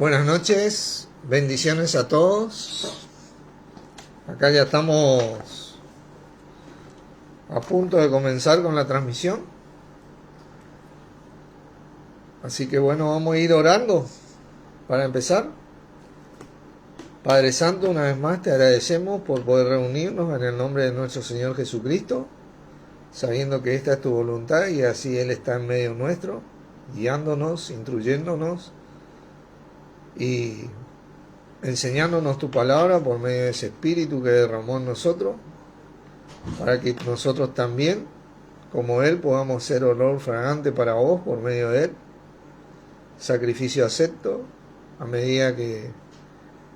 Buenas noches, bendiciones a todos. Acá ya estamos a punto de comenzar con la transmisión. Así que bueno, vamos a ir orando para empezar. Padre Santo, una vez más te agradecemos por poder reunirnos en el nombre de nuestro Señor Jesucristo, sabiendo que esta es tu voluntad y así Él está en medio nuestro, guiándonos, instruyéndonos y enseñándonos tu palabra por medio de ese Espíritu que derramó en nosotros, para que nosotros también, como Él, podamos ser olor fragante para vos por medio de Él, sacrificio acepto, a medida que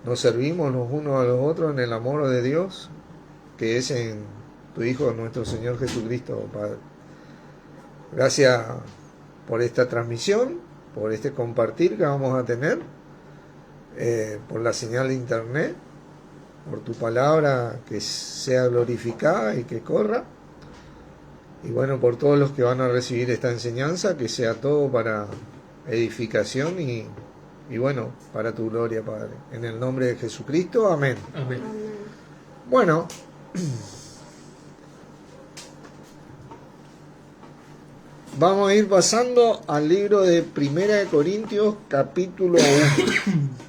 nos servimos los unos a los otros en el amor de Dios, que es en tu Hijo, nuestro Señor Jesucristo, Padre. Gracias por esta transmisión, por este compartir que vamos a tener, por la señal de internet, por tu palabra que sea glorificada y que corra, y bueno, por todos los que van a recibir esta enseñanza, que sea todo para edificación y bueno, para tu gloria, Padre. En el nombre de Jesucristo, amén. Amén. Bueno, vamos a ir pasando al libro de Primera de Corintios, capítulo 1.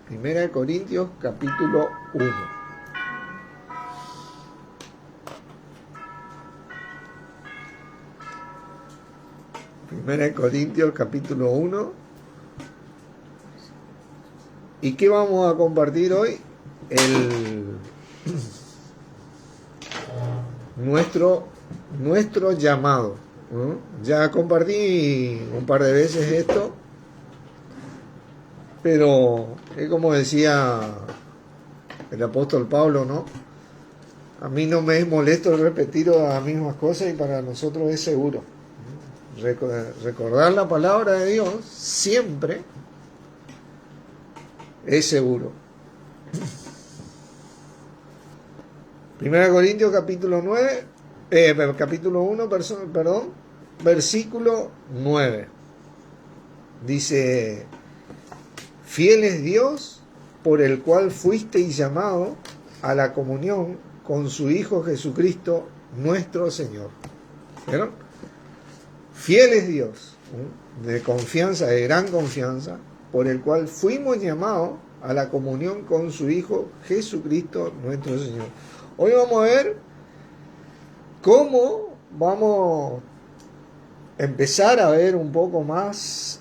Primera de Corintios, capítulo 1. Primera de Corintios, capítulo 1. ¿Y qué vamos a compartir hoy? Nuestro llamado, ¿no? Ya compartí un par de veces esto, pero es como decía el apóstol Pablo, ¿no? A mí no me es molesto repetir las mismas cosas y para nosotros es seguro. Recordar la palabra de Dios siempre es seguro. Primera Corintios capítulo 1, versículo 9. Dice: fiel es Dios, por el cual fuisteis llamados a la comunión con su Hijo Jesucristo, nuestro Señor. ¿Vieron? Fiel es Dios, de confianza, de gran confianza, por el cual fuimos llamados a la comunión con su Hijo Jesucristo, nuestro Señor. Hoy vamos a ver cómo vamos a empezar a ver un poco más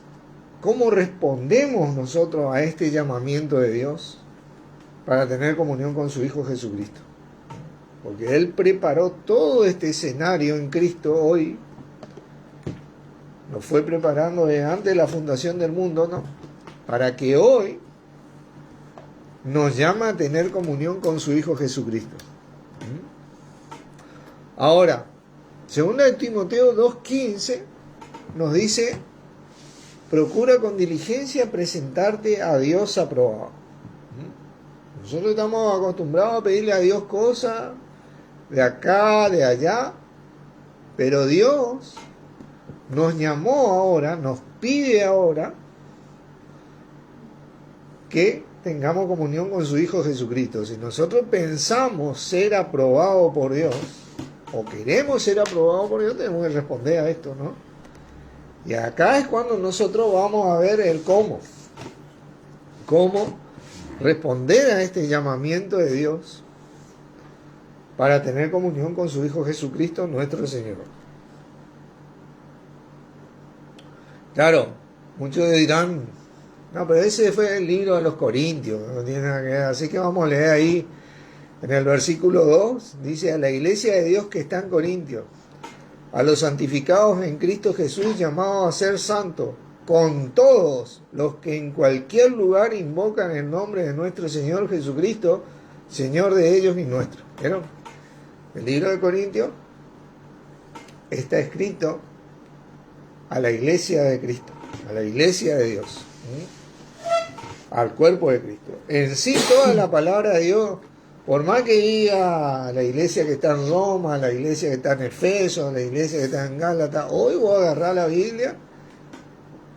cómo respondemos nosotros a este llamamiento de Dios para tener comunión con su Hijo Jesucristo. Porque Él preparó todo este escenario en Cristo hoy. Nos fue preparando desde antes de la fundación del mundo, ¿no? Para que hoy nos llama a tener comunión con su Hijo Jesucristo. Ahora, 2 Timoteo 2:15 nos dice: procura con diligencia presentarte a Dios aprobado. Nosotros estamos acostumbrados a pedirle a Dios cosas de acá, de allá, pero Dios nos llamó ahora, nos pide ahora que tengamos comunión con su Hijo Jesucristo. Si nosotros pensamos ser aprobados por Dios, o queremos ser aprobados por Dios, tenemos que responder a esto, ¿no? Y acá es cuando nosotros vamos a ver el cómo responder a este llamamiento de Dios para tener comunión con su Hijo Jesucristo, nuestro Señor. Claro, muchos dirán: no, pero ese fue el libro de los Corintios, no tiene nada que ver. Así que vamos a leer ahí en el versículo 2, dice: a la iglesia de Dios que está en Corintios, a los santificados en Cristo Jesús, llamados a ser santos, con todos los que en cualquier lugar invocan el nombre de nuestro Señor Jesucristo, Señor de ellos y nuestro. ¿Vieron? El libro de Corintios está escrito a la iglesia de Cristo, a la iglesia de Dios, al cuerpo de Cristo. En sí, toda la palabra de Dios, por más que diga la iglesia que está en Roma, la iglesia que está en Efeso, la iglesia que está en Gálatas, hoy voy a agarrar la Biblia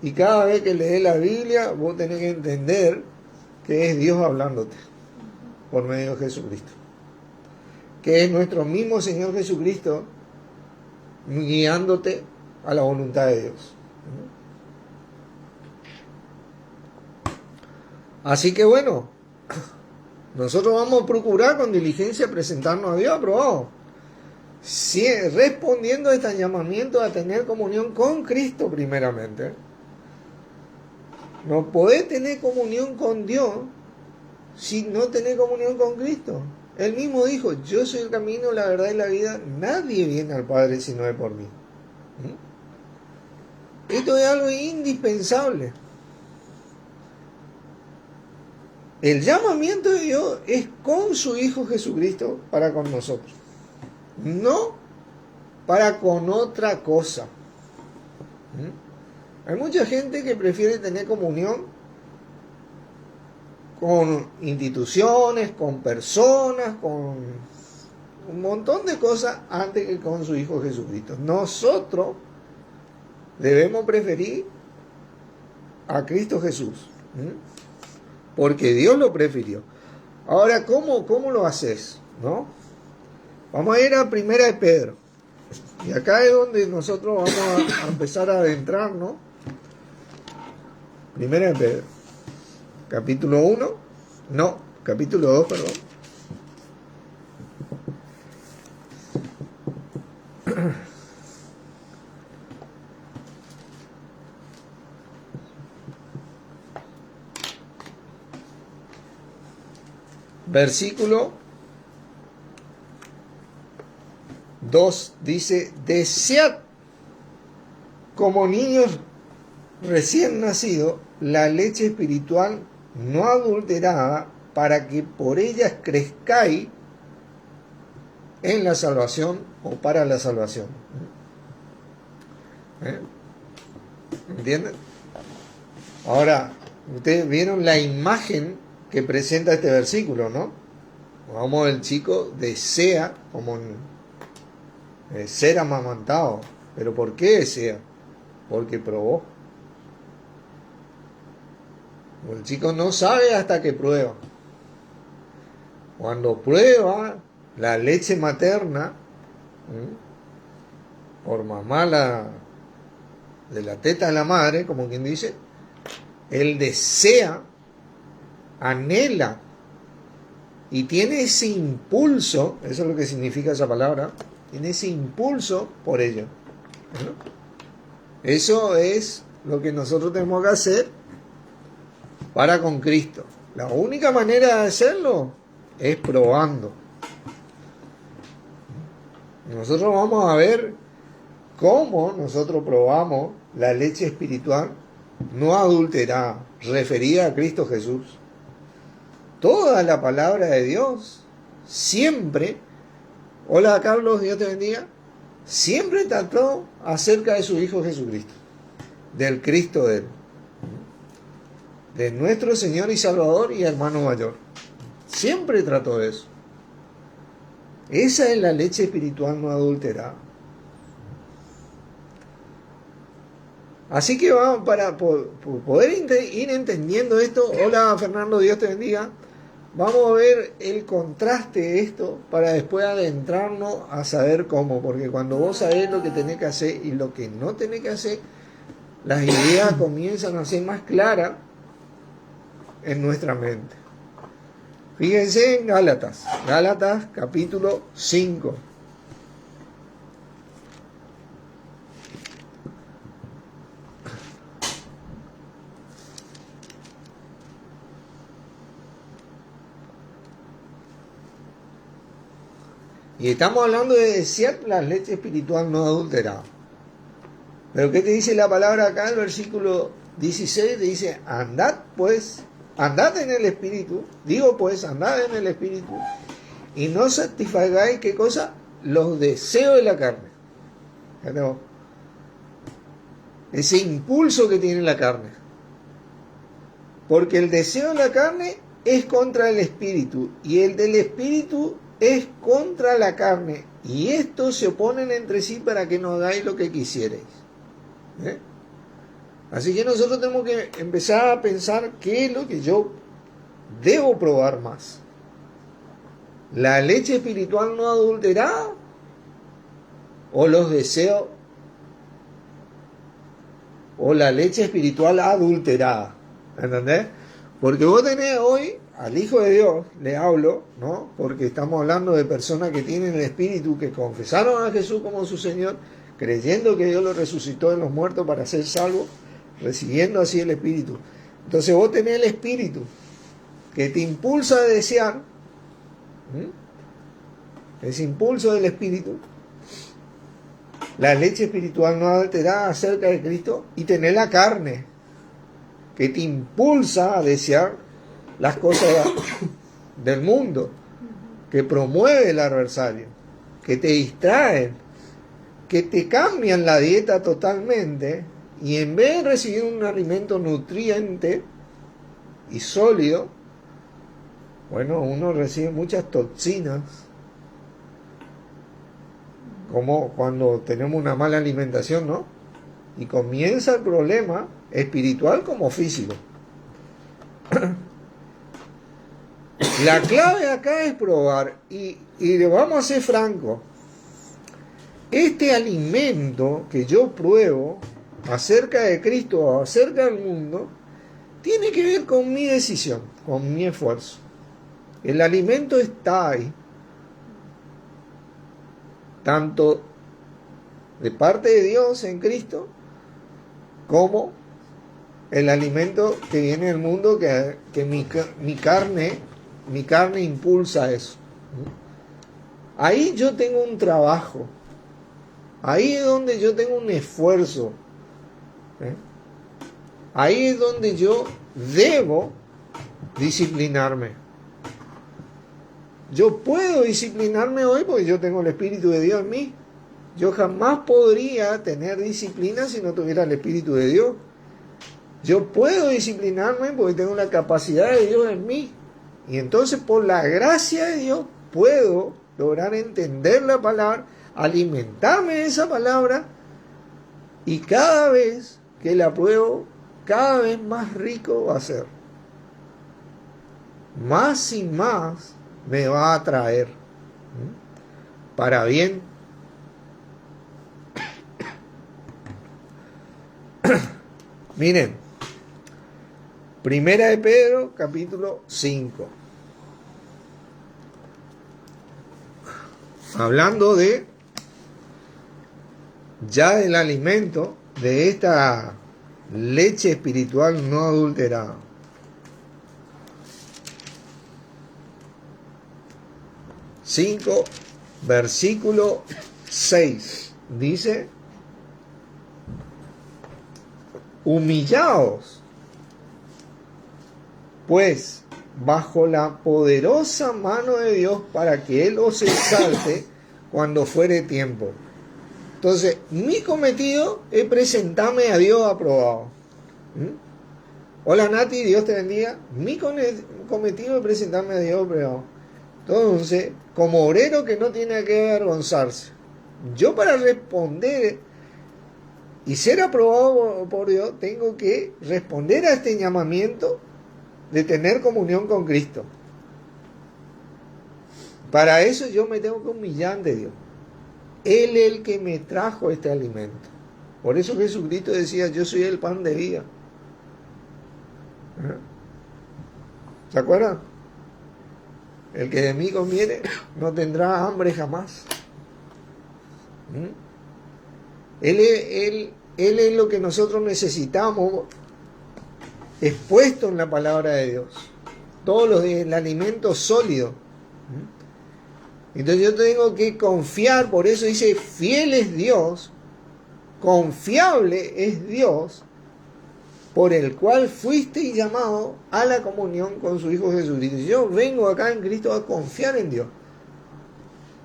Y cada vez que lees la Biblia, vos tenés que entender que es Dios hablándote por medio de Jesucristo. Que es nuestro mismo Señor Jesucristo guiándote a la voluntad de Dios. Así que bueno, nosotros vamos a procurar con diligencia presentarnos a Dios aprobado, respondiendo a este llamamiento a tener comunión con Cristo primeramente. No podés tener comunión con Dios si no tenés comunión con Cristo. Él mismo dijo, yo soy el camino, la verdad y la vida, nadie viene al Padre si no es por mí. Esto es algo indispensable. El llamamiento de Dios es con su Hijo Jesucristo para con nosotros, no para con otra cosa. Hay mucha gente que prefiere tener comunión con instituciones, con personas, con un montón de cosas antes que con su Hijo Jesucristo. Nosotros debemos preferir a Cristo Jesús, porque Dios lo prefirió. Ahora, ¿cómo lo haces? ¿No? Vamos a ir a Primera de Pedro. Y acá es donde nosotros vamos a empezar a adentrarnos. Primera de Pedro. Capítulo 1. No, capítulo 2, perdón. Versículo 2 dice, desead como niños recién nacidos la leche espiritual no adulterada, para que por ellas crezcáis en la salvación o para la salvación. ¿Entienden? Ahora, ustedes vieron la imagen que presenta este versículo, ¿no? Como el chico desea como ser amamantado. ¿Pero por qué desea? Porque probó. El chico no sabe hasta que prueba. Cuando prueba la leche materna, por mamá de la teta de la madre, como quien dice, él desea, anhela y tiene ese impulso, eso es lo que significa esa palabra, tiene ese impulso por ello. Eso es lo que nosotros tenemos que hacer para con Cristo. La única manera de hacerlo es probando. Nosotros vamos a ver cómo nosotros probamos la leche espiritual no adulterada, referida a Cristo Jesús. Toda la palabra de Dios siempre, hola Carlos, Dios te bendiga, siempre trató acerca de su Hijo Jesucristo, del Cristo de él, de nuestro Señor y Salvador y hermano mayor. Siempre trató de eso. Esa es la leche espiritual no adulterada. Así que vamos, para poder ir entendiendo esto, hola Fernando, Dios te bendiga, vamos a ver el contraste de esto para después adentrarnos a saber cómo, porque cuando vos sabés lo que tenés que hacer y lo que no tenés que hacer, las ideas comienzan a ser más claras en nuestra mente. Fíjense en Gálatas capítulo 5. Y estamos hablando de desear la leche espiritual no adulterada. Pero ¿qué te dice la palabra acá? El versículo 16 te dice, andad en el Espíritu, andad en el Espíritu, y no satisfagáis, ¿qué cosa? Los deseos de la carne. ¿No? Ese impulso que tiene la carne. Porque el deseo de la carne es contra el Espíritu, y el del Espíritu es contra la carne, y estos se oponen entre sí para que no hagáis lo que quisierais. Así que nosotros tenemos que empezar a pensar qué es lo que yo debo probar más. ¿La leche espiritual no adulterada? ¿O los deseos? ¿O la leche espiritual adulterada? ¿Entendés? Porque vos tenés hoy al Hijo de Dios, le hablo, ¿no? Porque estamos hablando de personas que tienen el Espíritu, que confesaron a Jesús como su Señor, creyendo que Dios lo resucitó de los muertos para ser salvos, recibiendo así el Espíritu. Entonces vos tenés el Espíritu que te impulsa a desear, ese impulso del Espíritu, la leche espiritual no adulterada acerca de Cristo, y tenés la carne que te impulsa a desear las cosas del mundo, que promueve el adversario, que te distraen, que te cambian la dieta totalmente, y en vez de recibir un alimento nutriente y sólido, bueno, uno recibe muchas toxinas, como cuando tenemos una mala alimentación, ¿no? Y comienza el problema espiritual como físico. La clave acá es probar, y vamos a ser francos, este alimento que yo pruebo acerca de Cristo o acerca del mundo, tiene que ver con mi decisión, con mi esfuerzo. El alimento está ahí, tanto de parte de Dios en Cristo, como el alimento que viene del mundo, que mi carne impulsa eso. Ahí yo tengo un trabajo, ahí es donde yo tengo un esfuerzo, ahí es donde yo debo disciplinarme. Yo puedo disciplinarme hoy porque yo tengo el Espíritu de Dios en mí. Yo jamás podría tener disciplina si no tuviera el Espíritu de Dios. Yo puedo disciplinarme porque tengo la capacidad de Dios en mí. Y entonces por la gracia de Dios puedo lograr entender la palabra, alimentarme de esa palabra, y cada vez que la pruebo, cada vez más rico va a ser. Más y más me va a atraer para bien. Miren, Primera de Pedro, capítulo 5. Hablando de ya del alimento, de esta leche espiritual no adulterada. Versículo 6 dice: humillaos pues bajo la poderosa mano de Dios, para que Él os exalte cuando fuere tiempo. Entonces, mi cometido es presentarme a Dios aprobado. Hola Nati, Dios te bendiga. Mi cometido es presentarme a Dios aprobado. Entonces, como obrero que no tiene que avergonzarse, yo para responder y ser aprobado por Dios, tengo que responder a este llamamiento de tener comunión con Cristo. Para eso yo me tengo que humillar ante Dios. Él es el que me trajo este alimento. Por eso Jesucristo decía: yo soy el pan de vida. ¿Se acuerdan? El que de mí comiere no tendrá hambre jamás. Él es lo que nosotros necesitamos, expuesto en la palabra de Dios. Todo el alimento sólido. Entonces yo tengo que confiar, por eso dice: fiel es Dios, confiable es Dios, por el cual fuiste llamado a la comunión con su Hijo Jesucristo. Yo vengo acá en Cristo a confiar en Dios,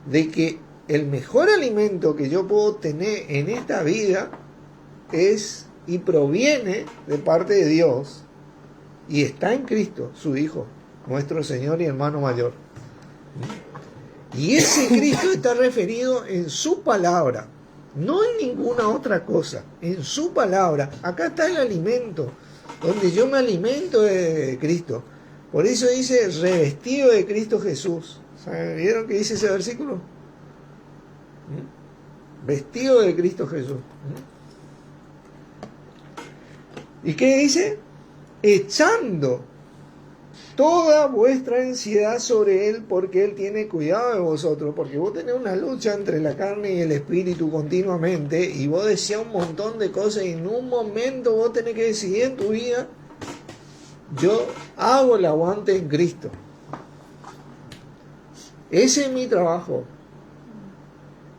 de que el mejor alimento que yo puedo tener en esta vida es y proviene de parte de Dios, y está en Cristo, su Hijo, nuestro Señor y hermano mayor. Y ese Cristo está referido en su palabra. no en ninguna otra cosa, en su palabra. Acá está el alimento, donde yo me alimento de Cristo. Por eso dice, revestido de Cristo Jesús. ¿Vieron qué dice ese versículo? Vestido de Cristo Jesús. ¿Y qué dice? Echando toda vuestra ansiedad sobre Él, porque Él tiene cuidado de vosotros, porque vos tenés una lucha entre la carne y el espíritu continuamente, y vos deseás un montón de cosas, y en un momento vos tenés que decidir en tu vida, yo hago el aguante en Cristo. Ese es mi trabajo.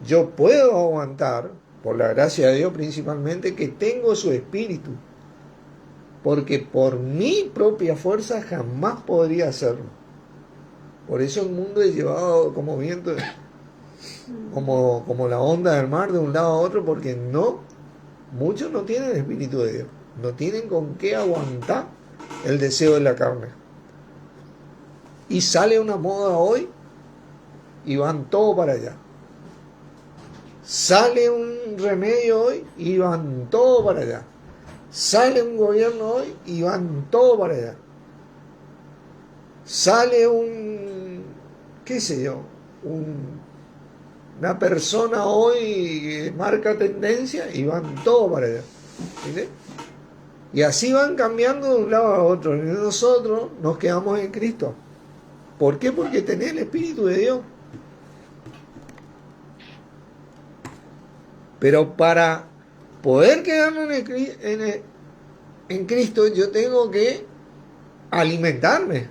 Yo puedo aguantar, por la gracia de Dios principalmente, que tengo su espíritu, porque por mi propia fuerza jamás podría hacerlo. Por eso el mundo es llevado como viento, como la onda del mar de un lado a otro, porque muchos no tienen el espíritu de Dios, no tienen con qué aguantar el deseo de la carne. Y sale una moda hoy y van todos para allá. Sale un remedio hoy y van todos para allá. Sale un gobierno hoy y van todos para allá. Sale una persona hoy que marca tendencia y van todos para allá. ¿Entiendes? Y así van cambiando de un lado a otro. Y nosotros nos quedamos en Cristo. ¿Por qué? Porque tenés el Espíritu de Dios. Pero para poder quedarme en Cristo, yo tengo que alimentarme.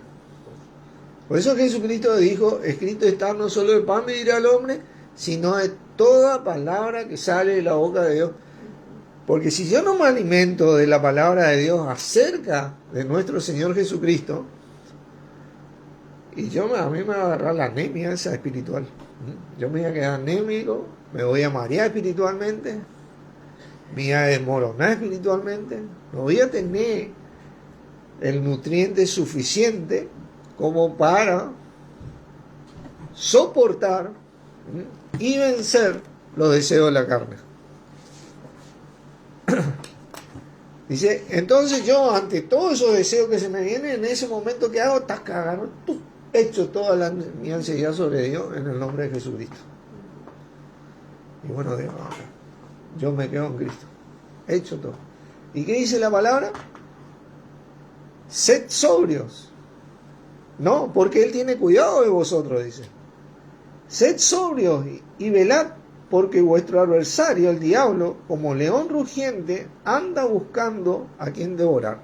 Por eso Jesucristo dijo, escrito está, no solo de pan vivirá el hombre, sino de toda palabra que sale de la boca de Dios. Porque si yo no me alimento de la palabra de Dios acerca de nuestro Señor Jesucristo, y a mí me va a agarrar la anemia esa espiritual. Yo me voy a quedar anémico, me voy a marear espiritualmente, me voy a desmoronar espiritualmente, no voy a tener el nutriente suficiente como para soportar y vencer los deseos de la carne. Dice, entonces yo ante todos esos deseos que se me vienen, en ese momento que hago, agarro, echo toda mi ansiedad sobre Dios en el nombre de Jesucristo. Y bueno, Dios, yo me quedo en Cristo. Hecho todo. ¿Y qué dice la palabra? Sed sobrios. No, porque Él tiene cuidado de vosotros, dice. Sed sobrios y velad, porque vuestro adversario, el diablo, como león rugiente, anda buscando a quien devorar.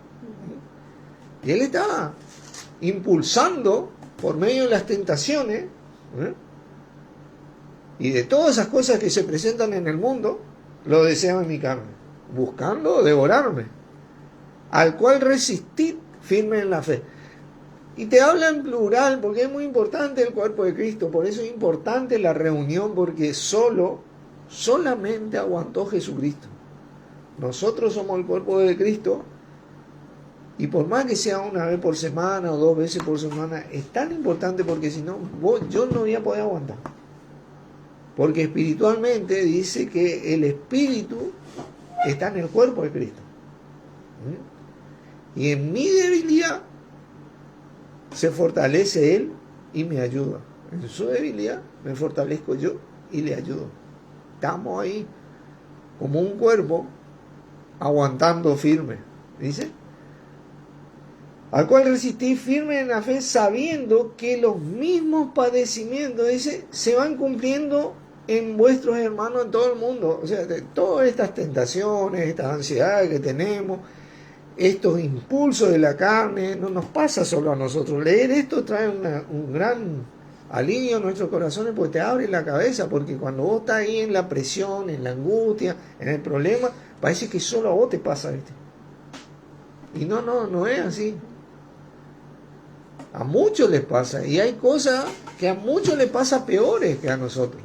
Y Él está impulsando por medio de las tentaciones, y de todas esas cosas que se presentan en el mundo, lo desean en mi carne, buscando devorarme, al cual resistid firme en la fe. Y te habla en plural, porque es muy importante el cuerpo de Cristo, por eso es importante la reunión, porque solamente aguantó Jesucristo. Nosotros somos el cuerpo de Cristo, y por más que sea una vez por semana o 2 veces por semana, es tan importante porque si no, yo no voy a poder aguantar. Porque espiritualmente dice que el espíritu está en el cuerpo de Cristo. Y en mi debilidad se fortalece Él y me ayuda. En su debilidad me fortalezco yo y le ayudo. Estamos ahí como un cuerpo aguantando firme. Dice, al cual resistí firme en la fe, sabiendo que los mismos padecimientos, dice, se van cumpliendo en vuestros hermanos en todo el mundo. O sea, de todas estas tentaciones, estas ansiedades que tenemos, estos impulsos de la carne, no nos pasa solo a nosotros. Leer esto trae un gran alivio a nuestros corazones, porque te abre la cabeza, porque cuando vos estás ahí en la presión, en la angustia, en el problema, parece que solo a vos te pasa, ¿viste? Y no es así. A muchos les pasa, y hay cosas que a muchos les pasa peores que a nosotros.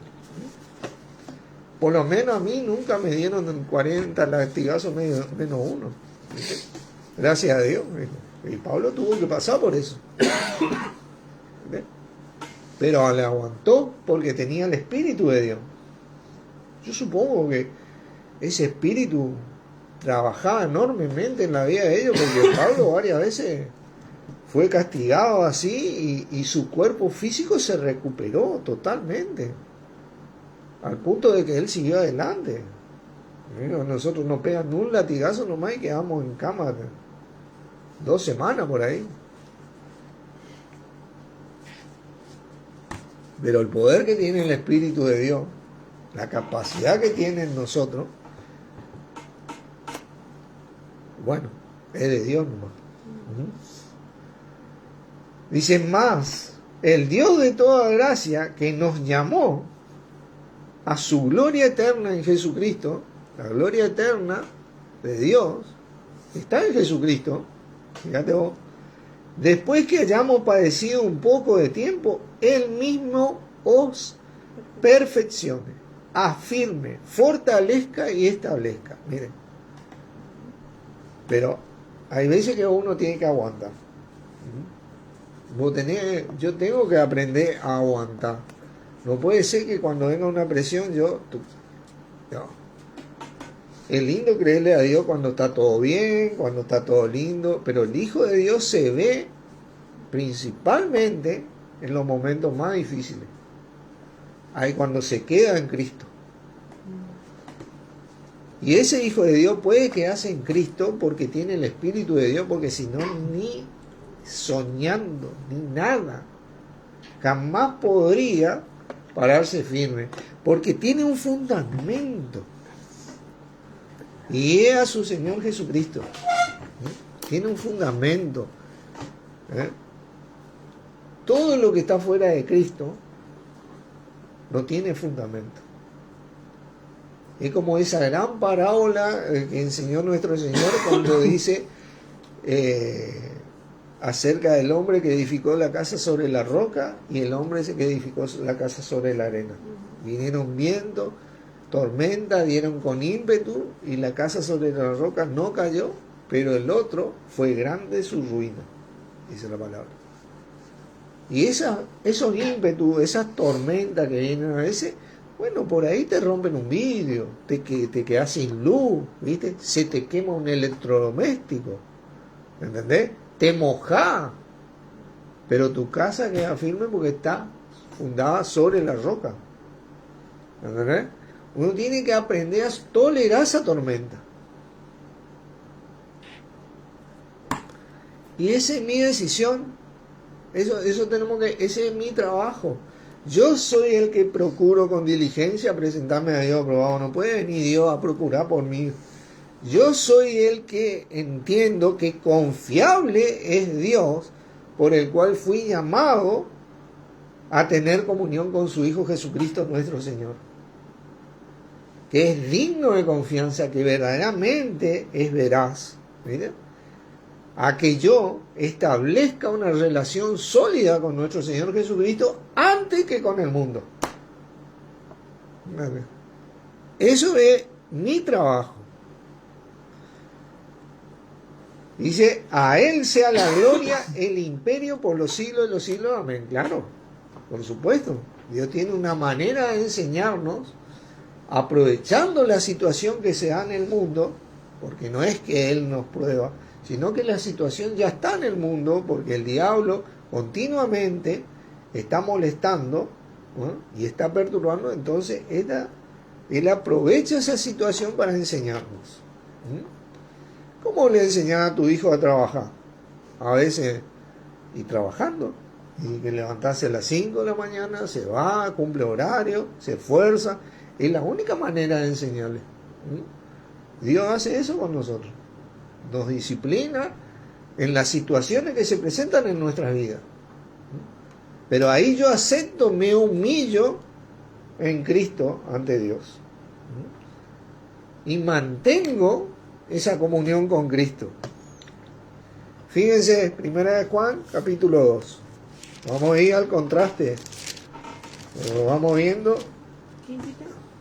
Por lo menos a mí nunca me dieron 40 latigazos menos uno. Gracias a Dios. Y Pablo tuvo que pasar por eso. Pero le aguantó porque tenía el Espíritu de Dios. Yo supongo que ese espíritu trabajaba enormemente en la vida de ellos, porque Pablo varias veces fue castigado así y su cuerpo físico se recuperó totalmente, al punto de que él siguió adelante. Nosotros nos pegan un latigazo nomás y quedamos en cama 2 semanas por ahí. Pero el poder que tiene el Espíritu de Dios, la capacidad que tiene en nosotros, bueno, es de Dios nomás. Dice más, el Dios de toda gracia que nos llamó a su gloria eterna en Jesucristo, la gloria eterna de Dios está en Jesucristo, fíjate vos, después que hayamos padecido un poco de tiempo, Él mismo os perfeccione, afirme, fortalezca y establezca. Miren, pero hay veces que uno tiene que aguantar. Yo tengo que aprender a aguantar. No puede ser que cuando venga una presión no. Es lindo creerle a Dios cuando está todo bien, cuando está todo lindo, pero el Hijo de Dios se ve principalmente en los momentos más difíciles. Ahí cuando se queda en Cristo. Y ese Hijo de Dios puede quedarse en Cristo porque tiene el Espíritu de Dios, porque si no, ni soñando, ni nada, jamás podría pararse firme, porque tiene un fundamento. Y es a su Señor Jesucristo. Tiene un fundamento. Todo lo que está fuera de Cristo no tiene fundamento. Es como esa gran parábola que enseñó nuestro Señor cuando dice acerca del hombre que edificó la casa sobre la roca y el hombre ese que edificó la casa sobre la arena. Vinieron viento, tormenta, dieron con ímpetu y la casa sobre la roca no cayó, pero el otro fue grande su ruina, dice la palabra. Y esos ímpetus, esas tormentas que vienen a veces, bueno, por ahí te rompen un vidrio, te quedas sin luz, ¿viste? Se te quema un electrodoméstico, ¿entendés? Te mojás, pero tu casa queda firme porque está fundada sobre la roca, ¿entendés? Uno tiene que aprender a tolerar esa tormenta. Y esa es mi decisión. Eso tenemos que, ese es mi trabajo. Yo soy el que procuro con diligencia presentarme a Dios aprobado. No puede venir Dios a procurar por mí. Yo soy el que entiendo que confiable es Dios, por el cual fui llamado a tener comunión con su Hijo Jesucristo nuestro Señor, que es digno de confianza, que verdaderamente es veraz. ¿Mira? A que yo establezca una relación sólida con nuestro Señor Jesucristo antes que con el mundo. Eso es mi trabajo. Dice, a Él sea la gloria, el imperio por los siglos de los siglos. Amén. Claro, por supuesto. Dios tiene una manera de enseñarnos, aprovechando la situación que se da en el mundo, porque no es que Él nos prueba, sino que la situación ya está en el mundo, porque el diablo continuamente está molestando, ¿no? Y está perturbando. Entonces él aprovecha esa situación para enseñarnos. ¿Cómo le enseñas a tu hijo a trabajar? A veces, y trabajando, y que levantarse a las 5 de la mañana, se va, cumple horario, se esfuerza. Es la única manera de enseñarle. Dios hace eso con nosotros. Nos disciplina en las situaciones que se presentan en nuestras vidas. Pero ahí yo acepto, me humillo en Cristo ante Dios. Y mantengo esa comunión con Cristo. Fíjense, 1 de Juan, capítulo 2. Vamos a ir al contraste. Lo vamos viendo.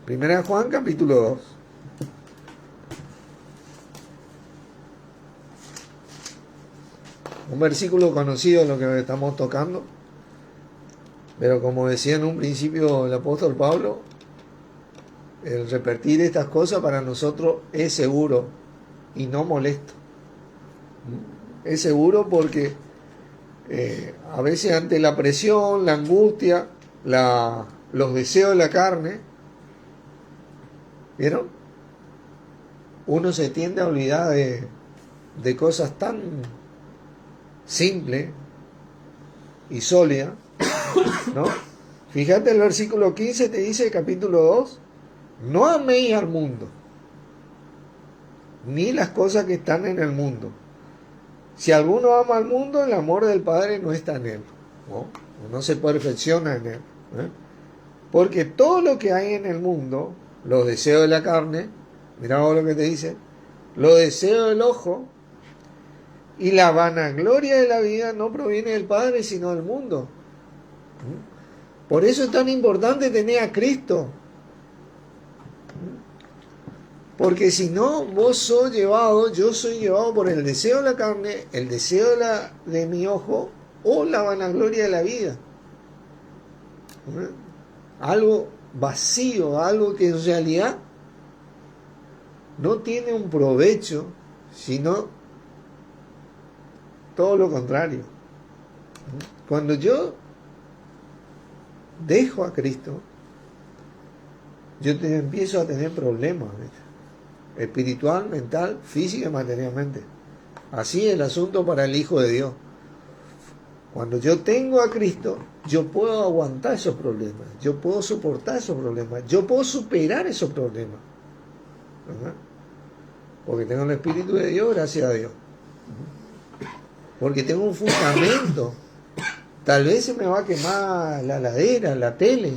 1 de Juan, capítulo 2. Un versículo conocido, lo que estamos tocando, pero como decía en un principio el apóstol Pablo, el repetir estas cosas para nosotros es seguro y no molesto. Es seguro porque a veces ante la presión, la angustia, los deseos de la carne, ¿vieron? Uno se tiende a olvidar de cosas tan simples y sólidas, ¿no? Fíjate, el versículo 15 te dice, capítulo 2, no améis al mundo, ni las cosas que están en el mundo. Si alguno ama al mundo, el amor del Padre no está en él, ¿no? No se perfecciona en él, ¿eh? Porque todo lo que hay en el mundo, los deseos de la carne, mirá vos lo que te dice, los deseos del ojo y la vanagloria de la vida no proviene del Padre, sino del mundo. Por eso es tan importante tener a Cristo. Porque si no, yo soy llevado por el deseo de la carne, el deseo de mi ojo o la vanagloria de la vida. Algo vacío, algo que en realidad no tiene un provecho, sino todo lo contrario. Cuando yo dejo a Cristo, yo empiezo a tener problemas, ¿ves? Espiritual, mental, física y materialmente. Así es el asunto para el Hijo de Dios. Cuando yo tengo a Cristo, yo puedo aguantar esos problemas, yo puedo soportar esos problemas, yo puedo superar esos problemas, ¿verdad? Porque tengo el Espíritu de Dios, gracias a Dios. Porque tengo un fundamento. Tal vez se me va a quemar la heladera, la tele,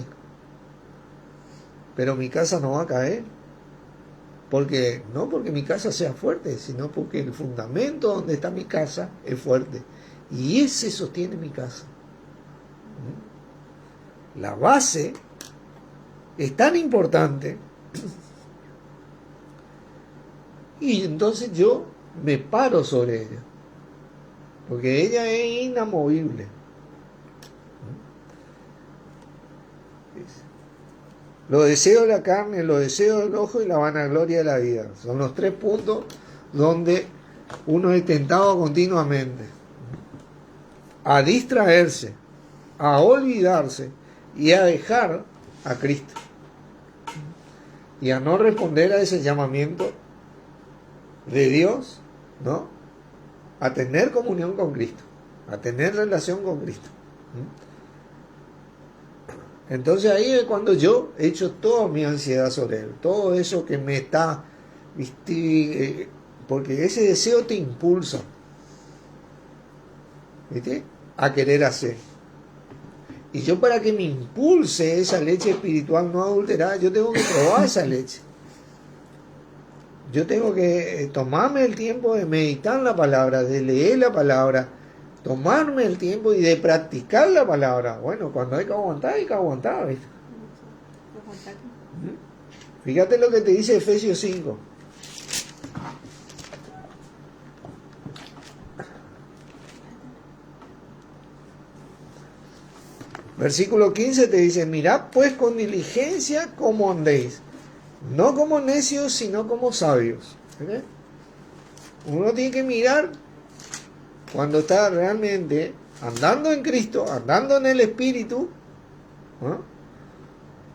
pero mi casa no va a caer. Porque no porque mi casa sea fuerte, sino porque el fundamento donde está mi casa es fuerte. Y ese sostiene mi casa. La base es tan importante. Y entonces yo me paro sobre ella. Porque ella es inamovible. Los deseos de la carne, los deseos del ojo y la vanagloria de la vida. Son los 3 puntos donde uno es tentado continuamente a distraerse, a olvidarse y a dejar a Cristo. Y a no responder a ese llamamiento de Dios, ¿no? A tener comunión con Cristo, a tener relación con Cristo. Entonces ahí es cuando yo echo toda mi ansiedad sobre Él, todo eso que me está, porque ese deseo te impulsa, ¿viste? A querer hacer. Y yo, para que me impulse esa leche espiritual no adulterada, yo tengo que probar esa leche. Yo tengo que tomarme el tiempo de meditar la palabra, de leer la palabra, tomarme el tiempo y de practicar la palabra. Bueno, cuando hay que aguantar, ¿viste? Fíjate lo que te dice Efesios 5. Versículo 15 te dice, mirad pues con diligencia cómo andéis, no como necios, sino como sabios. ¿Verdad? Uno tiene que mirar cuando está realmente andando en Cristo, andando en el Espíritu, ¿no?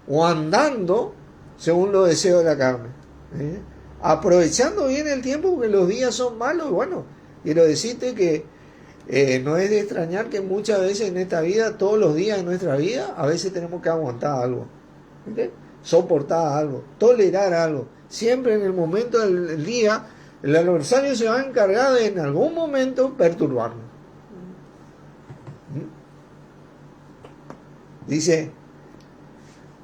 O andando según los deseos de la carne. Aprovechando bien el tiempo, porque los días son malos. Bueno, quiero decirte que no es de extrañar que muchas veces en esta vida, todos los días de nuestra vida, a veces tenemos que aguantar algo, ¿okay? Soportar algo, tolerar algo. Siempre en el momento del día, el adversario se va a encargar de en algún momento perturbarnos. Dice,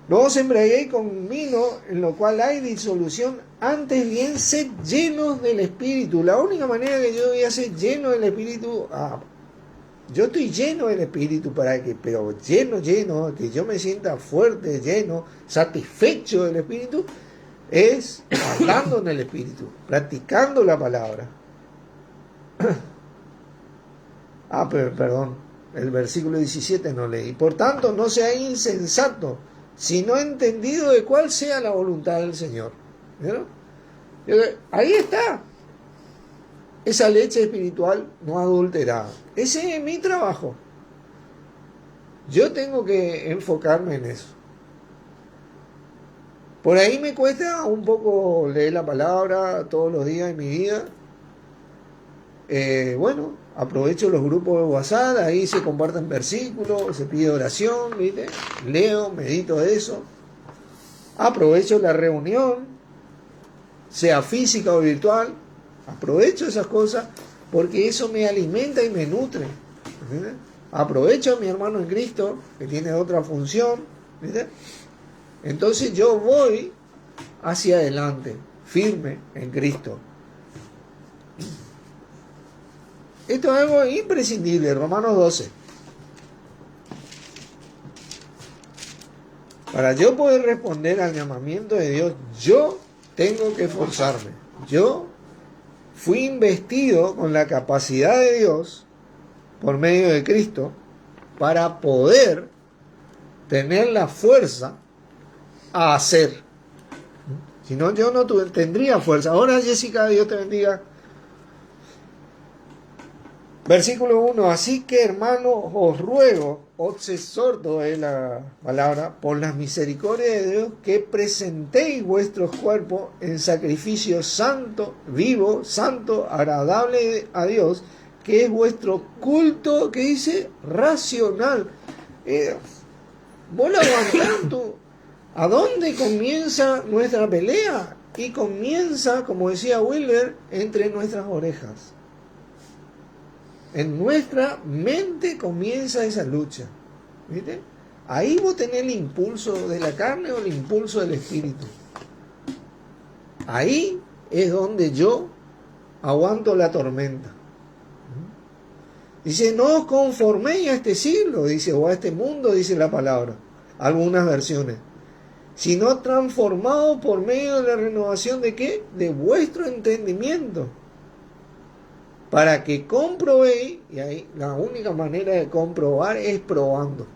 no os embriaguéis con vino, en lo cual hay disolución, antes bien sed llenos del Espíritu. La única manera que yo voy a ser lleno del Espíritu, yo estoy lleno del Espíritu pero lleno, que yo me sienta fuerte, lleno, satisfecho del Espíritu, es hablando en el Espíritu, practicando la palabra. Perdón, el versículo 17 no leí. Por tanto, no seáis insensatos, sino entendido de cuál sea la voluntad del Señor. ¿Vieron? Ahí está. Esa leche espiritual no adulterada. Ese es mi trabajo. Yo tengo que enfocarme en eso. Por ahí me cuesta un poco leer la palabra todos los días de mi vida. Bueno, aprovecho los grupos de WhatsApp, ahí se comparten versículos, se pide oración, ¿viste? Leo, medito de eso. Aprovecho la reunión, sea física o virtual. Aprovecho esas cosas porque eso me alimenta y me nutre. ¿Viste? Aprovecho a mi hermano en Cristo, que tiene otra función. ¿Viste? Entonces yo voy hacia adelante, firme en Cristo. Esto es algo imprescindible, Romanos 12. Para yo poder responder al llamamiento de Dios, yo tengo que esforzarme. Yo fui investido con la capacidad de Dios por medio de Cristo para poder tener la fuerza a hacer. Si no, yo no tendría fuerza. Ahora, Jessica, Dios te bendiga. Versículo 1. Así que, hermanos, os ruego, os exhorto es la palabra, por las misericordias de Dios, que presentéis vuestros cuerpos en sacrificio santo, vivo, santo, agradable a Dios, que es vuestro culto, que dice, racional. Vos la aguantás tú. ¿A dónde comienza nuestra pelea? Y comienza, como decía Wilber, entre nuestras orejas. En nuestra mente comienza esa lucha. ¿Viste? Ahí vos tenés el impulso de la carne o el impulso del espíritu. Ahí es donde yo aguanto la tormenta. Dice, no os conforméis a este siglo, dice, o a este mundo, dice la palabra. Algunas versiones. Sino transformado por medio de la renovación de ¿qué? De vuestro entendimiento. Para que comprobéis, y ahí la única manera de comprobar es probando.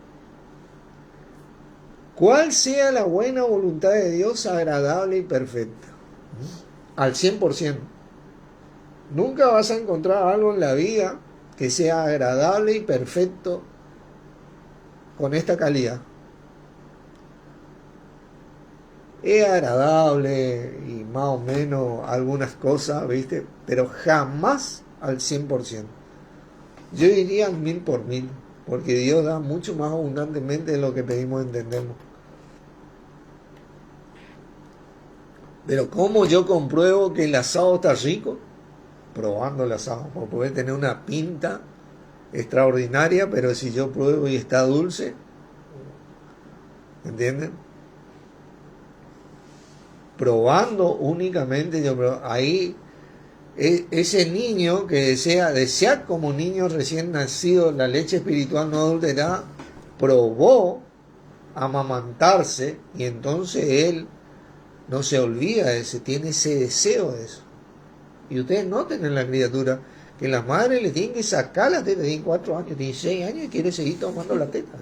Cuál sea la buena voluntad de Dios, agradable y perfecta. Al 100%. Nunca vas a encontrar algo en la vida que sea agradable y perfecto con esta calidad. Es agradable y más o menos algunas cosas, ¿viste? Pero jamás al 100%. Yo diría al 1000%, porque Dios da mucho más abundantemente de lo que pedimos y entendemos. Pero ¿cómo yo compruebo que el asado está rico? Probando el asado. Puede tener una pinta extraordinaria, pero si yo pruebo y está dulce, ¿entienden? Probando únicamente, ahí ese niño que desea como niño recién nacido la leche espiritual no adulterada, probó amamantarse y entonces él no se olvida de ese, tiene ese deseo de eso. Y ustedes noten en la criatura que las madres le tienen que sacar la teta, tienen 4 años, tienen 6 años y quiere seguir tomando la teta.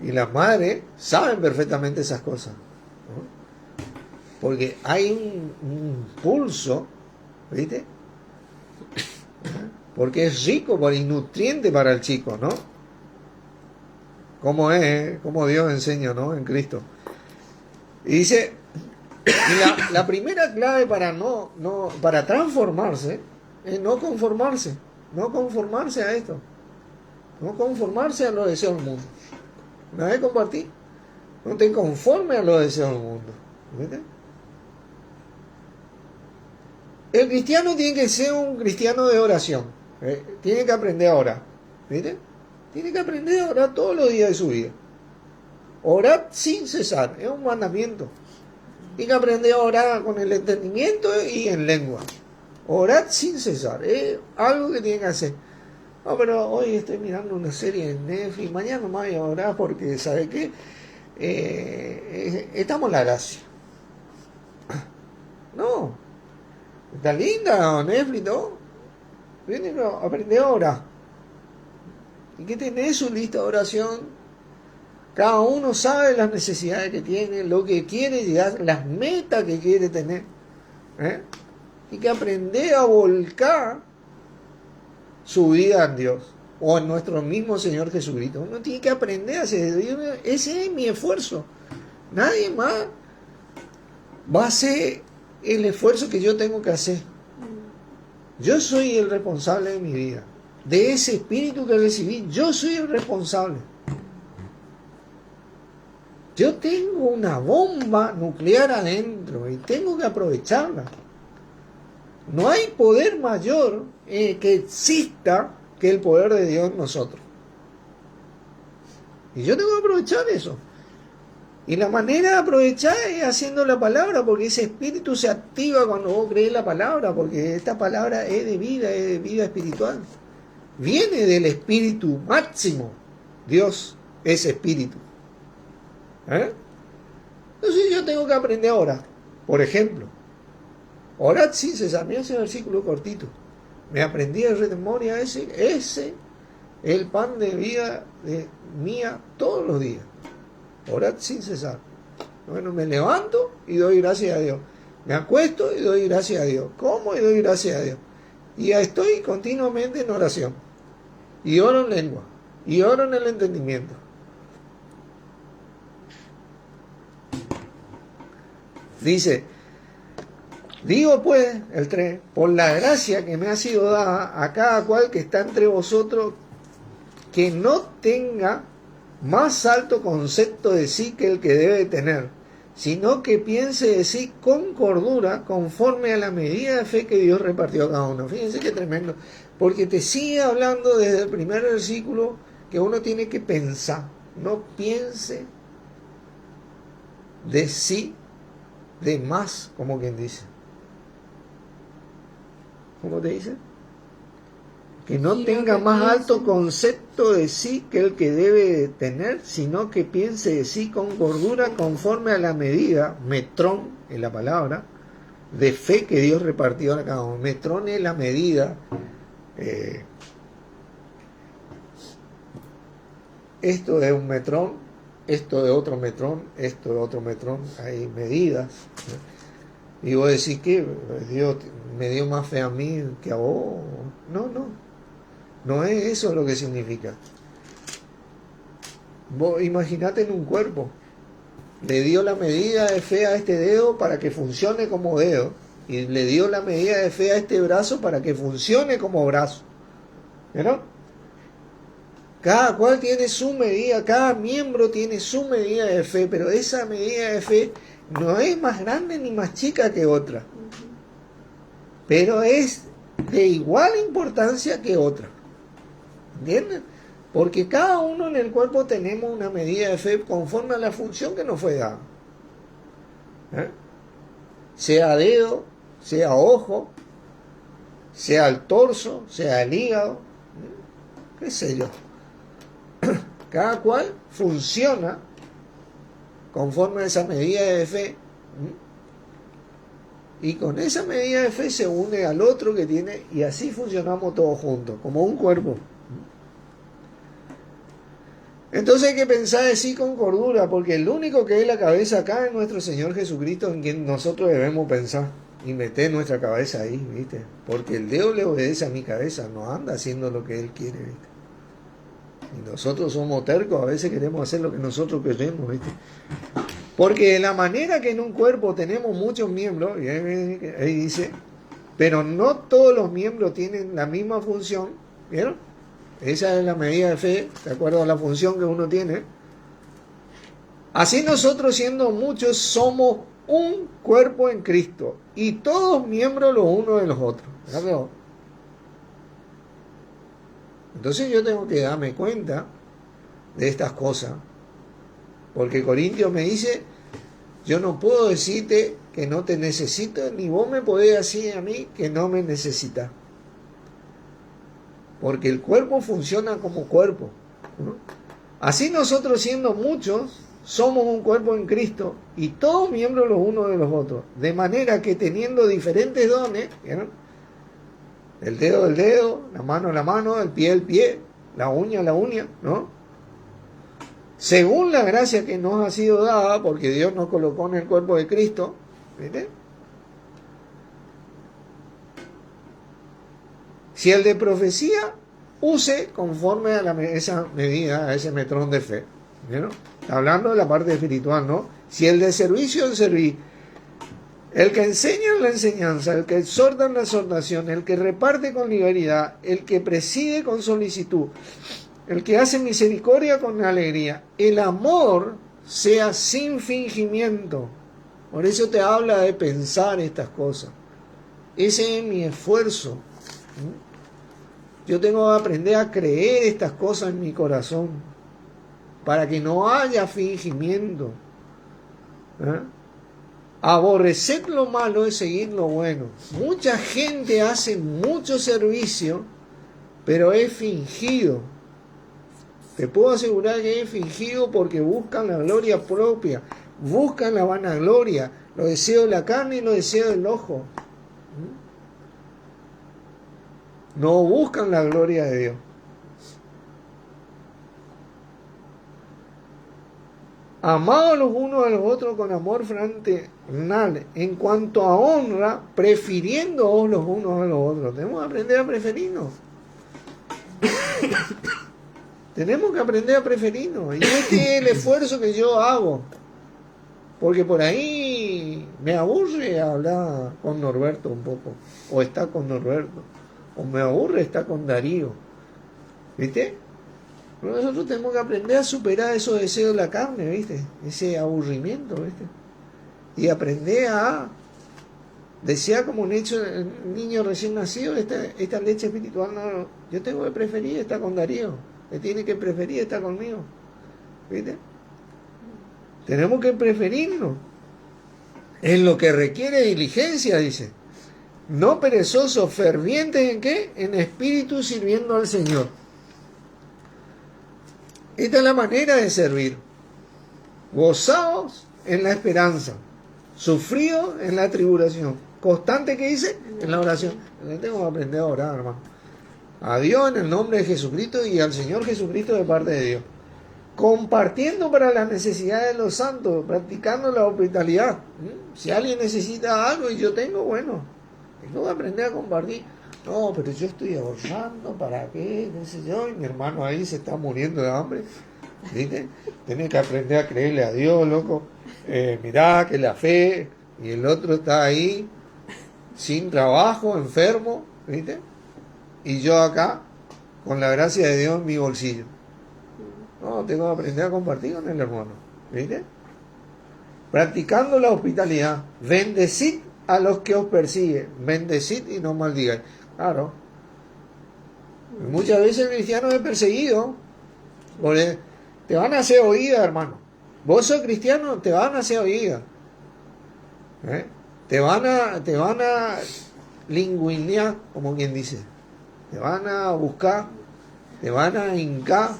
Y las madres saben perfectamente esas cosas, ¿no? Porque hay un pulso, ¿viste? Porque es rico, y nutriente para el chico, ¿no? Como es, como Dios enseña, ¿no? En Cristo. Y dice, y la primera clave para transformarse es no conformarse a esto, no conformarse a los deseos del mundo. ¿Me vas a compartir? No te conformes a los deseos del mundo, ¿viste? El cristiano tiene que ser un cristiano de oración. Tiene que aprender a orar. ¿Viste? Tiene que aprender a orar todos los días de su vida. Orar sin cesar. Es un mandamiento. Tiene que aprender a orar con el entendimiento y en lengua. Orar sin cesar. Es algo que tiene que hacer. No, pero hoy estoy mirando una serie en Netflix. Mañana me voy a orar porque, ¿sabe qué? Estamos en la gracia. No. Está linda Netflix, ¿no? Aprende a orar. ¿Y qué tenés su lista de oración? Cada uno sabe las necesidades que tiene, lo que quiere llegar, las metas que quiere tener. Y que aprender a volcar su vida en Dios o en nuestro mismo Señor Jesucristo. Uno tiene que aprender a hacer eso. Ese es mi esfuerzo. Nadie más va a hacer el esfuerzo que yo tengo que hacer. Yo soy el responsable de mi vida. De ese espíritu que recibí, yo soy el responsable. Yo tengo una bomba nuclear adentro y tengo que aprovecharla. No hay poder mayor que exista que el poder de Dios en nosotros. Y yo tengo que aprovechar eso. Y la manera de aprovechar es haciendo la palabra, porque ese espíritu se activa cuando vos crees la palabra, porque esta palabra es de vida espiritual. Viene del espíritu máximo. Dios es espíritu. Entonces yo tengo que aprender a orar. Por ejemplo, orad sin cesar. Mira ese versículo cortito. Me aprendí de memoria ese el pan de vida mía todos los días. Orad sin cesar. Bueno, me levanto y doy gracias a Dios. Me acuesto y doy gracias a Dios. Como y doy gracias a Dios. Y ya estoy continuamente en oración. Y oro en lengua. Y oro en el entendimiento. Dice, digo pues, el 3, por la gracia que me ha sido dada a cada cual que está entre vosotros, que no tenga más alto concepto de sí que el que debe tener, sino que piense de sí con cordura, conforme a la medida de fe que Dios repartió a cada uno. Fíjense qué tremendo, porque te sigue hablando desde el primer versículo que uno tiene que pensar. No piense de sí, de más, como quien dice. ¿Cómo te dice? Que no tenga más alto concepto de sí que el que debe tener, sino que piense de sí con cordura, conforme a la medida, metrón en la palabra, de fe que Dios repartió a cada uno. Metrón es la medida. Esto es un metrón, esto es otro metrón, esto es otro metrón. Hay medidas. Y vos decís que Dios me dio más fe a mí que a vos. No es eso lo que significa. Vos imaginate en un cuerpo. Le dio la medida de fe a este dedo para que funcione como dedo. Y le dio la medida de fe a este brazo para que funcione como brazo. ¿Vieron? Cada cual tiene su medida, cada miembro tiene su medida de fe, pero esa medida de fe no es más grande ni más chica que otra. Pero es de igual importancia que otra. ¿Entienden? Porque cada uno en el cuerpo tenemos una medida de fe conforme a la función que nos fue dada. Sea dedo, sea ojo, sea el torso, sea el hígado, qué sé yo. Cada cual funciona conforme a esa medida de fe. Y con esa medida de fe se une al otro que tiene, y así funcionamos todos juntos, como un cuerpo. Entonces hay que pensar de sí con cordura, porque el único que es la cabeza acá es nuestro Señor Jesucristo, en quien nosotros debemos pensar y meter nuestra cabeza ahí, ¿viste? Porque el dedo le obedece a mi cabeza, no anda haciendo lo que él quiere, ¿viste? Y nosotros somos tercos, a veces queremos hacer lo que nosotros queremos, ¿viste? Porque de la manera que en un cuerpo tenemos muchos miembros, y ahí dice, pero no todos los miembros tienen la misma función, ¿vieron? Esa es la medida de fe, de acuerdo a la función que uno tiene. Así nosotros, siendo muchos, somos un cuerpo en Cristo, y todos miembros los unos de los otros. ¿Verdad? Entonces yo tengo que darme cuenta de estas cosas, porque Corintios me dice, yo no puedo decirte que no te necesito, ni vos me podés decir a mí que no me necesitas. Porque el cuerpo funciona como cuerpo, ¿no? Así nosotros, siendo muchos, somos un cuerpo en Cristo, y todos miembros los unos de los otros, de manera que teniendo diferentes dones, ¿vieron? El dedo, la mano, el pie, la uña, ¿no? según la gracia que nos ha sido dada, porque Dios nos colocó en el cuerpo de Cristo, ¿viste? Si el de profecía, use conforme a esa medida, a ese metrón de fe. ¿Vieron? Está hablando de la parte espiritual, ¿no? Si el de servicio, el servir. El que enseña en la enseñanza, el que exhorta en la exhortación, el que reparte con liberalidad, el que preside con solicitud, el que hace misericordia con alegría. El amor sea sin fingimiento. Por eso te habla de pensar estas cosas. Ese es mi esfuerzo. Yo tengo que aprender a creer estas cosas en mi corazón, para que no haya fingimiento. Aborrecer lo malo es seguir lo bueno. Mucha gente hace mucho servicio, pero es fingido. Te puedo asegurar que es fingido porque buscan la gloria propia, buscan la vanagloria, los deseos de la carne y los deseos del ojo. No buscan la gloria de Dios. Amados los unos a los otros con amor fraternal, en cuanto a honra, prefiriéndoos los unos a los otros. Tenemos que aprender a preferirnos. Tenemos que aprender a preferirnos. Y este es el esfuerzo que yo hago. Porque por ahí me aburre hablar con Norberto un poco. O está con Norberto. O me aburre estar con Darío. ¿Viste? Pero nosotros tenemos que aprender a superar esos deseos de la carne, ¿viste? Ese aburrimiento, ¿viste? Y aprender a desear como un niño recién nacido esta leche espiritual. No, yo tengo que preferir estar con Darío. Él tiene que preferir estar conmigo. ¿Viste? Tenemos que preferirnos. En lo que requiere diligencia, dice. No perezosos, fervientes ¿en qué? En espíritu sirviendo al Señor. Esta es la manera de servir. Gozados en la esperanza. Sufridos en la tribulación. Constante, ¿qué dice? En la oración. Tengo que aprender a orar, hermano. A Dios en el nombre de Jesucristo y al Señor Jesucristo de parte de Dios. Compartiendo para las necesidades de los santos. Practicando la hospitalidad. Si alguien necesita algo y yo tengo, bueno, tengo que aprender a compartir. No, pero yo estoy ahorrando, ¿para qué? No sé yo, y mi hermano ahí se está muriendo de hambre. ¿Viste? Tienes que aprender a creerle a Dios, loco. Mirá que la fe, y el otro está ahí, sin trabajo, enfermo, ¿viste? Y yo acá, con la gracia de Dios en mi bolsillo. No, tengo que aprender a compartir con el hermano, ¿viste? Practicando la hospitalidad. Bendecid a los que os persiguen. Bendecid y no maldigáis. Claro. Muchas veces el cristiano es perseguido. Porque te van a hacer oída, hermano. Vos sos cristiano, te van a hacer oída. Te van a lingüinear, como quien dice. Te van a buscar, te van a hincar.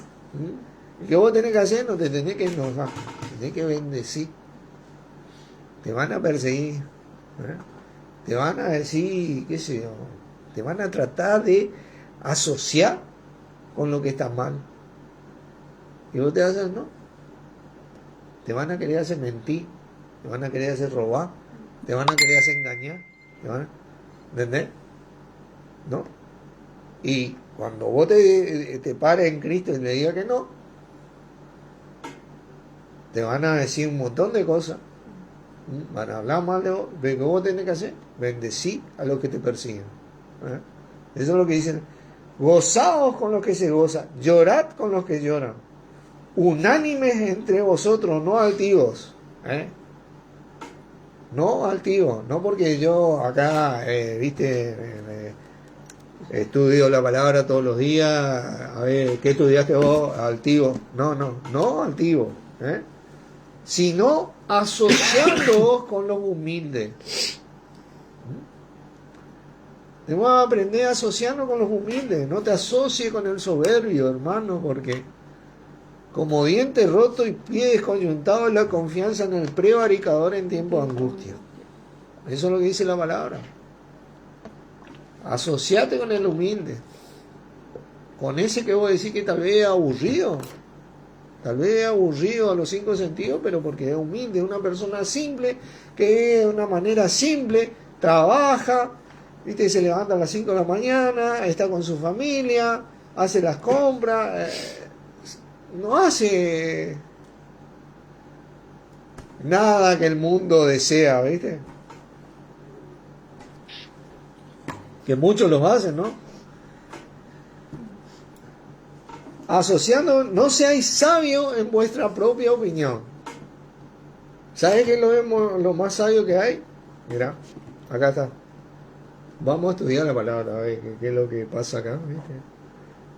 ¿Qué vos tenés que hacer? No te tenés que enojar, tenés que bendecir. Te van a perseguir. Te van a decir, qué sé yo, te van a tratar de asociar con lo que está mal. Y vos te vas a hacer, ¿no? Te van a querer hacer mentir, te van a querer hacer robar, te van a querer hacer engañar, ¿entendés? ¿No? Y cuando vos te pares en Cristo y le digas que no, te van a decir un montón de cosas. Van a hablar mal de vos. ¿Qué vos tenés que hacer? Bendecir a los que te persiguen. Eso es lo que dicen. Gozaos con los que se gozan, llorad con los que lloran, unánimes entre vosotros, no altivos. No altivos, no porque yo acá, viste, estudio la palabra todos los días, a ver, ¿qué estudiaste vos? Altivo. No altivo, sino asociándoos con los humildes. Debemos aprender a asociarnos con los humildes. No te asocies con el soberbio, hermano, porque como diente roto y pie desconyuntado es la confianza en el prevaricador en tiempo de angustia. Eso es lo que dice la palabra. Asociate con el humilde. Con ese que vos decís que tal vez es aburrido. Tal vez es aburrido a los 5 sentidos, pero porque es humilde, una persona simple, que de una manera simple trabaja, ¿viste? Se levanta a las 5 de la mañana, está con su familia, hace las compras, no hace nada que el mundo desea, ¿viste? Que muchos los hacen, ¿no? Asociando, no seáis sabios en vuestra propia opinión. ¿Sabes qué es lo más sabio que hay? Mira, acá está. Vamos a estudiar la palabra, a ver qué es lo que pasa acá, ¿viste?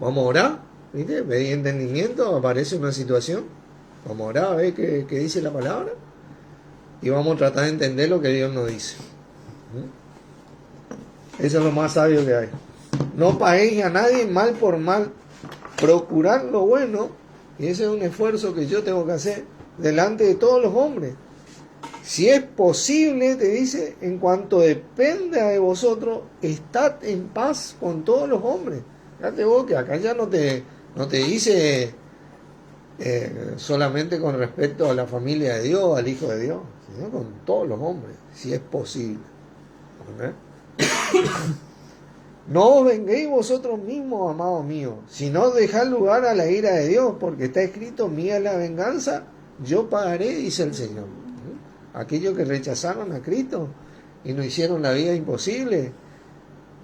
Vamos a orar, ¿viste? Pedir entendimiento, aparece una situación. Vamos a orar a ver qué dice la palabra. Y vamos a tratar de entender lo que Dios nos dice. Eso es lo más sabio que hay. No paguéis a nadie mal por mal. Procurar lo bueno, y ese es un esfuerzo que yo tengo que hacer delante de todos los hombres. Si es posible, te dice, en cuanto dependa de vosotros, estad en paz con todos los hombres. Fíjate vos que acá ya no te dice solamente con respecto a la familia de Dios, al Hijo de Dios, sino con todos los hombres, si es posible. ¿Verdad? No os venguéis vosotros mismos, amados míos, sino dejad lugar a la ira de Dios, porque está escrito, mía es la venganza, yo pagaré, dice el Señor. Aquellos que rechazaron a Cristo y nos hicieron la vida imposible,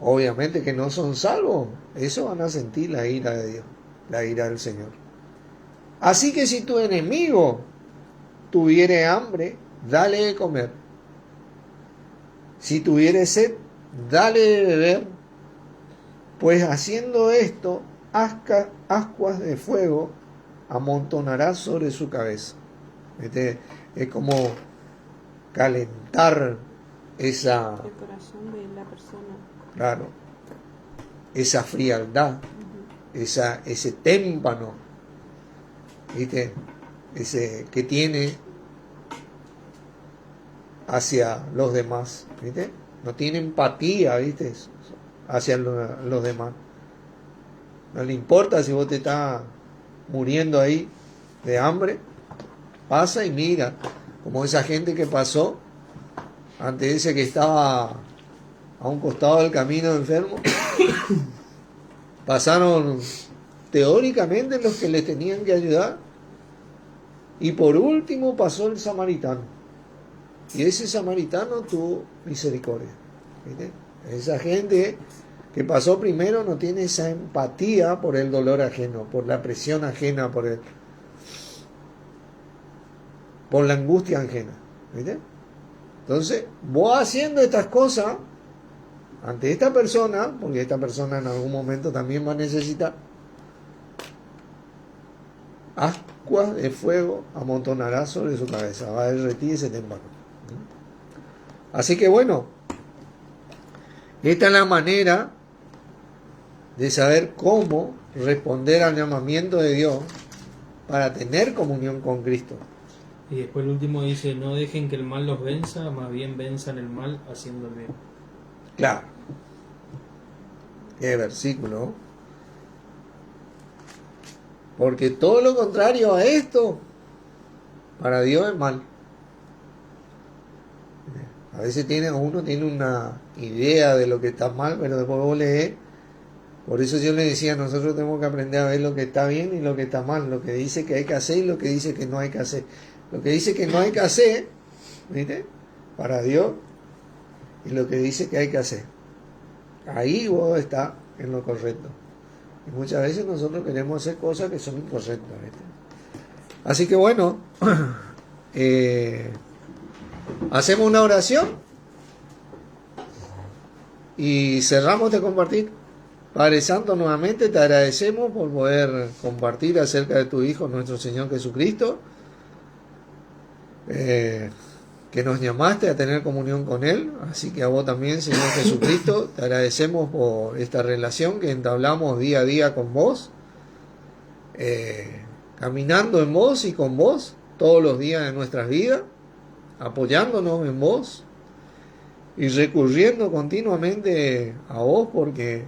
obviamente que no son salvos, eso van a sentir la ira de Dios, la ira del Señor. Así que si tu enemigo tuviere hambre, dale de comer. Si tuviere sed, dale de beber. Pues haciendo esto, ascuas de fuego amontonarás sobre su cabeza. Es como calentar el corazón de la persona. Claro, esa frialdad, ese témpano, ¿viste? Ese que tiene hacia los demás, ¿viste? No tiene empatía, ¿viste? Hacia los demás. No le importa si vos te estás muriendo ahí de hambre, pasa y mira, como esa gente que pasó ante ese que estaba a un costado del camino enfermo. Pasaron teóricamente los que le tenían que ayudar, y por último pasó el samaritano, y ese samaritano tuvo misericordia, ¿viste? Esa gente que pasó primero no tiene esa empatía por el dolor ajeno, por la presión ajena, por la angustia ajena, ¿viste? Entonces, vos haciendo estas cosas ante esta persona, porque esta persona en algún momento también va a necesitar, ascuas de fuego amontonará sobre su cabeza, va a derretir ese témpano. Así que bueno, esta es la manera de saber cómo responder al llamamiento de Dios para tener comunión con Cristo. Y después el último dice, no dejen que el mal los venza, más bien venzan el mal haciendo el bien. Claro. Qué versículo. Porque todo lo contrario a esto, para Dios es mal. A veces uno tiene una idea de lo que está mal, pero después vos lees. Por eso yo le decía, nosotros tenemos que aprender a ver lo que está bien y lo que está mal, lo que dice que hay que hacer y lo que dice que no hay que hacer. Lo que dice que no hay que hacer, ¿viste? Para Dios, y lo que dice que hay que hacer. Ahí vos estás en lo correcto. Y muchas veces nosotros queremos hacer cosas que son incorrectas, ¿viste? Así que bueno, hacemos una oración y cerramos de compartir. Padre Santo, nuevamente te agradecemos por poder compartir acerca de tu Hijo, nuestro Señor Jesucristo, que nos llamaste a tener comunión con Él. Así que a vos también, Señor Jesucristo, te agradecemos por esta relación que entablamos día a día con vos, caminando en vos y con vos todos los días de nuestras vidas, apoyándonos en vos y recurriendo continuamente a vos, porque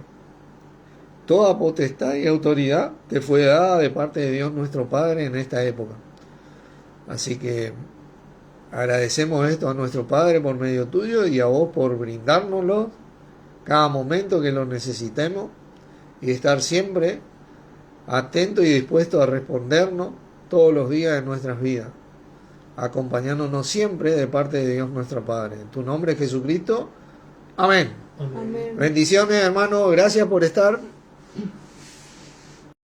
toda potestad y autoridad te fue dada de parte de Dios nuestro Padre en esta época. Así que agradecemos esto a nuestro Padre por medio tuyo y a vos por brindárnoslo cada momento que lo necesitemos y estar siempre atento y dispuesto a respondernos todos los días de nuestras vidas, acompañándonos siempre de parte de Dios nuestro Padre. En tu nombre, Jesucristo. Amén. Amén. Amén. Bendiciones, hermano. Gracias por estar.